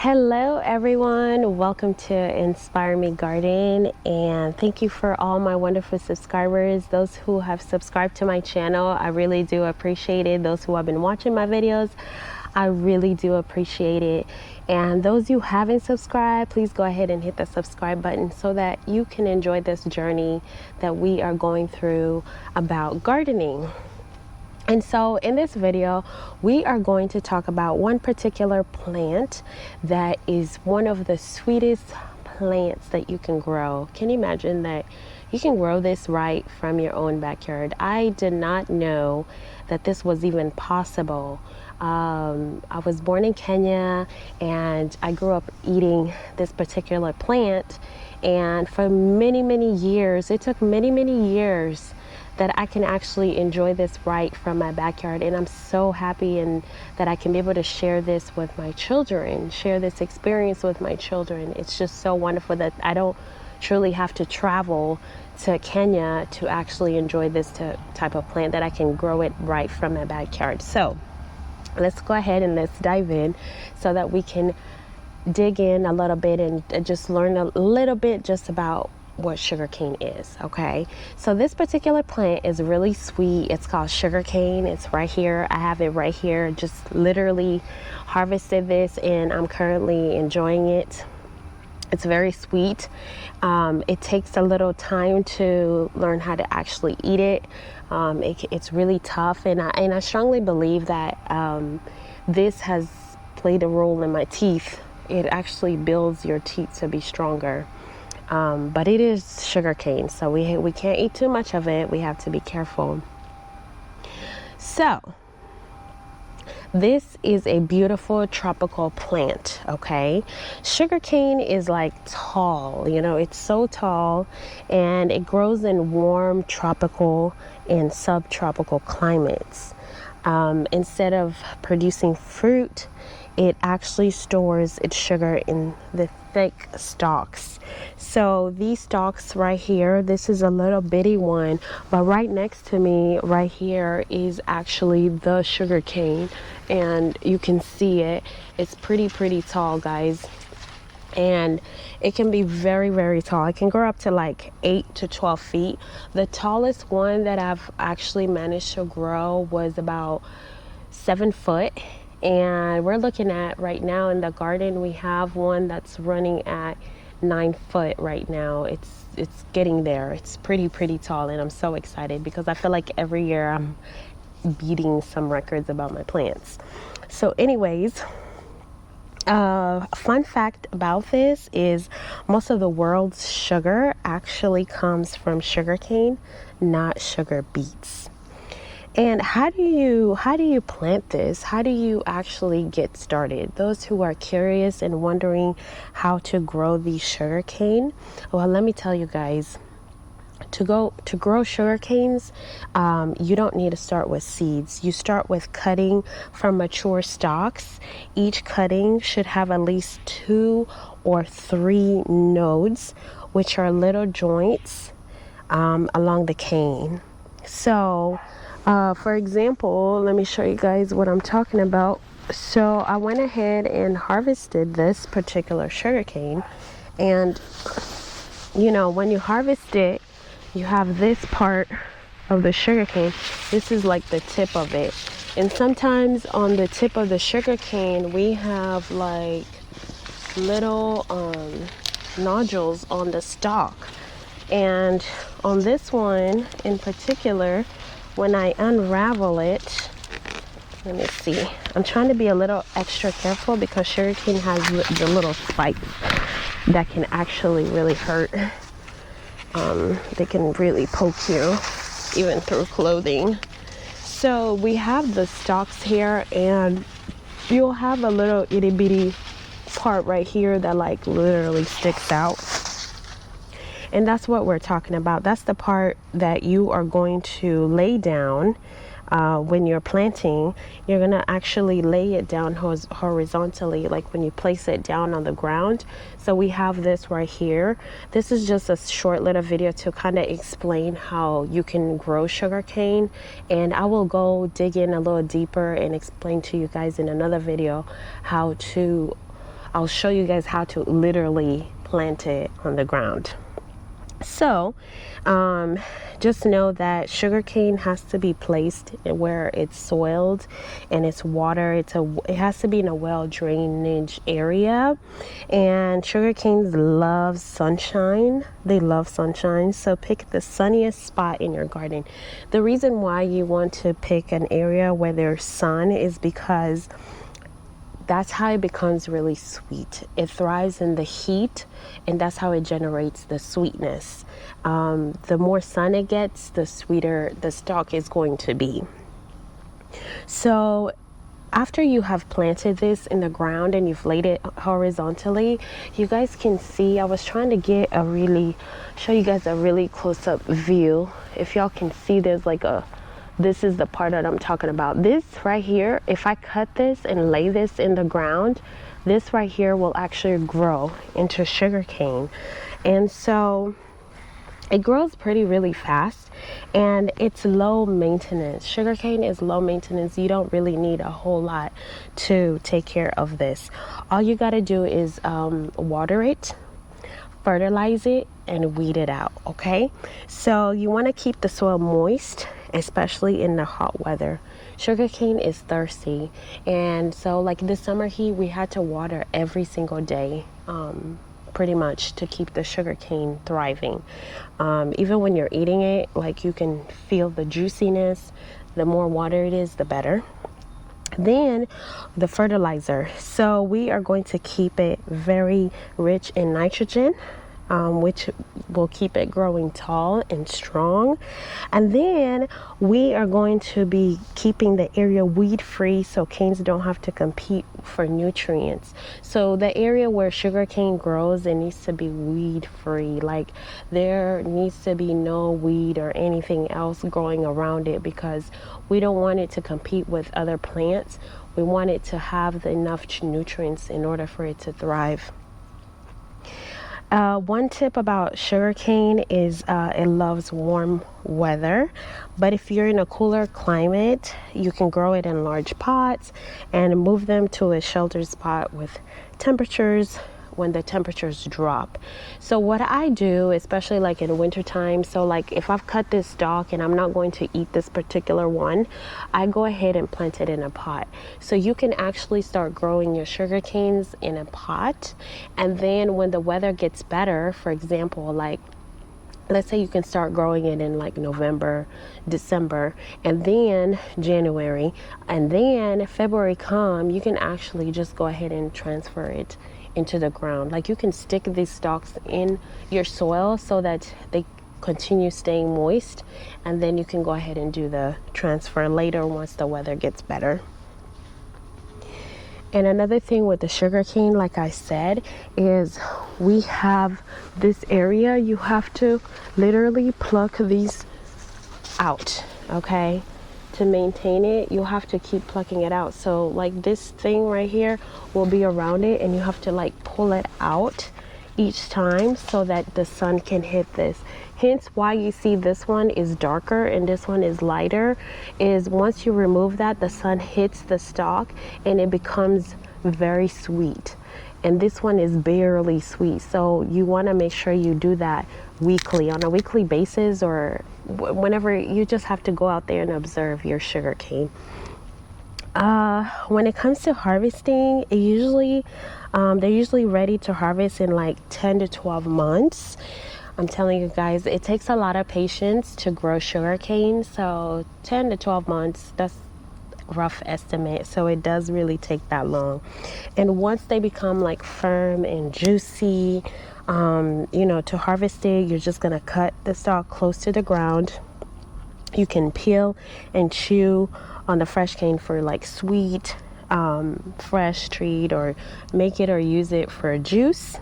Hello everyone, welcome to Inspire Me Garden, and thank you for all my wonderful subscribers. Those who have subscribed to my channel, I really do appreciate it. Those who have been watching my videos, I really do appreciate it. And those who haven't subscribed, please go ahead and hit the subscribe button so that you can enjoy this journey that we are going through about gardening. And so in this video, we are going to talk about one particular plant that is one of the sweetest plants that you can grow. Can you imagine that you can grow this right from your own backyard? I did not know that this was even possible. I was born in Kenya and I grew up eating this particular plant, and for many years, it took many years that I can actually enjoy this right from my backyard. And I'm so happy and that I can be able to share this with my children, share this experience with my children. It's just so wonderful that I don't truly have to travel to Kenya to actually enjoy this type of plant, that I can grow it right from my backyard. So let's go ahead and let's dive in so that we can dig in a little bit and just learn a little bit just about what sugarcane is. Okay, so this particular plant is really sweet. It's called sugarcane. It's right here. I have it right here. Just literally harvested this and I'm currently enjoying it. It's very sweet. It takes a little time to learn how to actually eat it. It's really tough, and I strongly believe that this has played a role in my teeth. It actually builds your teeth to be stronger. But it is sugarcane, so we can't eat too much of it. We have to be careful. So this is a beautiful tropical plant, okay? Sugarcane is like tall, you know, it's so tall, and it grows in warm tropical and subtropical climates. Instead of producing fruit, it actually stores its sugar in the thick stalks. So these stalks right here, this is a little bitty one, but right next to me right here is actually the sugar cane, and you can see it. It's pretty tall, guys, and it can be very tall. It can grow up to like 8 to 12 feet. The tallest one that I've actually managed to grow was about 7 foot. And we're looking at right now in the garden, we have one that's running at 9 foot right now. It's getting there. It's pretty tall, and I'm so excited because I feel like every year I'm beating some records about my plants. So anyways, fun fact about this is most of the world's sugar actually comes from sugarcane, not sugar beets. And how do you plant this? How do you actually get started? Those who are curious and wondering how to grow the sugarcane, well, let me tell you guys, to grow sugar canes, you don't need to start with seeds. You start with cutting from mature stalks. Each cutting should have at least 2 or 3 nodes, which are little joints along the cane. So for example, let me show you guys what I'm talking about. So I went ahead and harvested this particular sugarcane, and you know, when you harvest it, you have this part of the sugarcane. This is like the tip of it, and sometimes on the tip of the sugarcane we have like little nodules on the stalk. And on this one in particular, when I unravel it, let me see. I'm trying to be a little extra careful because sugarcane has the little spikes that can actually really hurt. They can really poke you, even through clothing. So we have the stalks here, and you'll have a little itty bitty part right here that like literally sticks out. And that's what we're talking about. That's the part that you are going to lay down when you're planting. You're going to actually lay it down horizontally, like when you place it down on the ground. So we have this right here. This is just a short little video to kind of explain how you can grow sugarcane. And I will go dig in a little deeper and explain to you guys in another video how to I'll show you guys how to literally plant it on the ground. So just know that sugarcane has to be placed where it's soiled and it's water. It has to be in a well drainage area, and sugarcanes love sunshine. They love sunshine, so pick the sunniest spot in your garden. The reason why you want to pick an area where there's sun is because that's how it becomes really sweet. It thrives in the heat, and that's how it generates the sweetness. The more sun it gets, the sweeter the stalk is going to be. So after you have planted this in the ground and you've laid it horizontally, you guys can see, I was trying to show you guys a really close-up view. If y'all can see, there's like this is the part that I'm talking about. This right here, if I cut this and lay this in the ground, this right here will actually grow into sugarcane. And so it grows really fast, and it's low maintenance. Sugarcane is low maintenance. You don't really need a whole lot to take care of this. All you got to do is water it, fertilize it, and weed it out. Okay, so you want to keep the soil moist, especially in the hot weather. Sugarcane is thirsty, and so like this summer heat, we had to water every single day, pretty much, to keep the sugarcane thriving. Even when you're eating it, like, you can feel the juiciness. The more water it is, the better. Then the fertilizer. So we are going to keep it very rich in nitrogen, which will keep it growing tall and strong. And then we are going to be keeping the area weed free, so canes don't have to compete for nutrients. So the area where sugarcane grows, it needs to be weed free. Like, there needs to be no weed or anything else growing around it, because we don't want it to compete with other plants. We want it to have enough nutrients in order for it to thrive. One tip about sugarcane is it loves warm weather, but if you're in a cooler climate, you can grow it in large pots and move them to a sheltered spot with temperatures when the temperatures drop. So what I do, especially like in wintertime, so like if I've cut this stalk and I'm not going to eat this particular one, I go ahead and plant it in a pot. So you can actually start growing your sugar canes in a pot, and then when the weather gets better, for example, like let's say you can start growing it in like November, December, and then January, and then February come, you can actually just go ahead and transfer it into the ground. Like, you can stick these stalks in your soil so that they continue staying moist, and then you can go ahead and do the transfer later once the weather gets better. And another thing with the sugarcane, like I said, is we have this area, you have to literally pluck these out, okay? To maintain it, you have to keep plucking it out. So like this thing right here will be around it, and you have to like pull it out each time so that the sun can hit this. Hence why you see this one is darker and this one is lighter, is once you remove that, the sun hits the stalk and it becomes very sweet. And this one is barely sweet. So you want to make sure you do that weekly, on a weekly basis, or whenever. You just have to go out there and observe your sugar cane. When it comes to harvesting, they're usually ready to harvest in like 10 to 12 months. I'm telling you guys, it takes a lot of patience to grow sugar cane. So 10 to 12 months, that's rough estimate. So it does really take that long. And once they become like firm and juicy, to harvest it, you're just gonna cut the stalk close to the ground. You can peel and chew on the fresh cane for like sweet, fresh treat, or make it or use it for juice.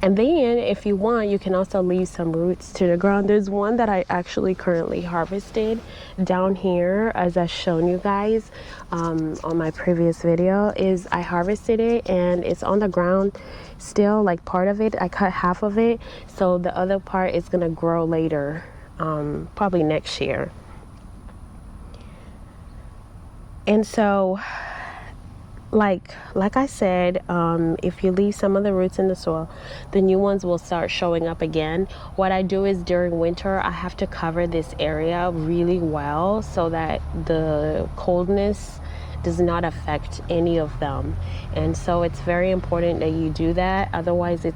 And then if you want, you can also leave some roots to the ground. There's one that I actually currently harvested down here, as I've shown you guys on my previous video. Is I harvested it and it's on the ground still, like part of it. I cut half of it, so the other part is gonna grow later, probably next year. And so like I said, if you leave some of the roots in the soil, the new ones will start showing up again. What I do is during winter, I have to cover this area really well so that the coldness does not affect any of them. And so it's very important that you do that. Otherwise,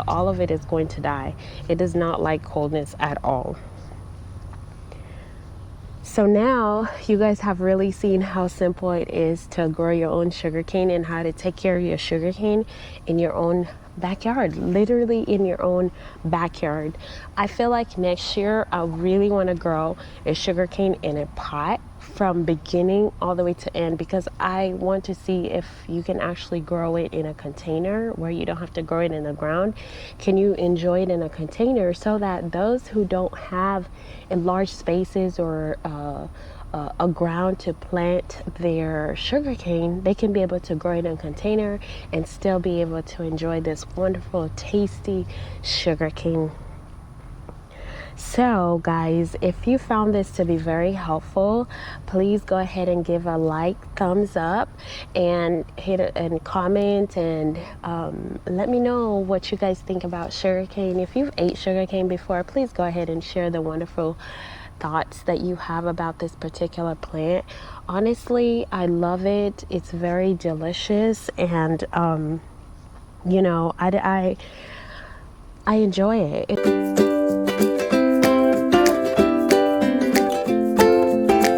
all of it is going to die. It does not like coldness at all. So now you guys have really seen how simple it is to grow your own sugarcane and how to take care of your sugarcane in your own backyard, literally in your own backyard. I feel like next year I really want to grow a sugarcane in a pot from beginning all the way to end, because I want to see if you can actually grow it in a container where you don't have to grow it in the ground. Can you enjoy it in a container so that those who don't have in large spaces or a ground to plant their sugarcane, they can be able to grow it in a container and still be able to enjoy this wonderful, tasty sugarcane. So guys, if you found this to be very helpful, please go ahead and give a thumbs up, and hit it and comment, and let me know what you guys think about sugarcane. If you've ate sugarcane before, please go ahead and share the wonderful thoughts that you have about this particular plant. Honestly, I love it. It's very delicious, and I enjoy it.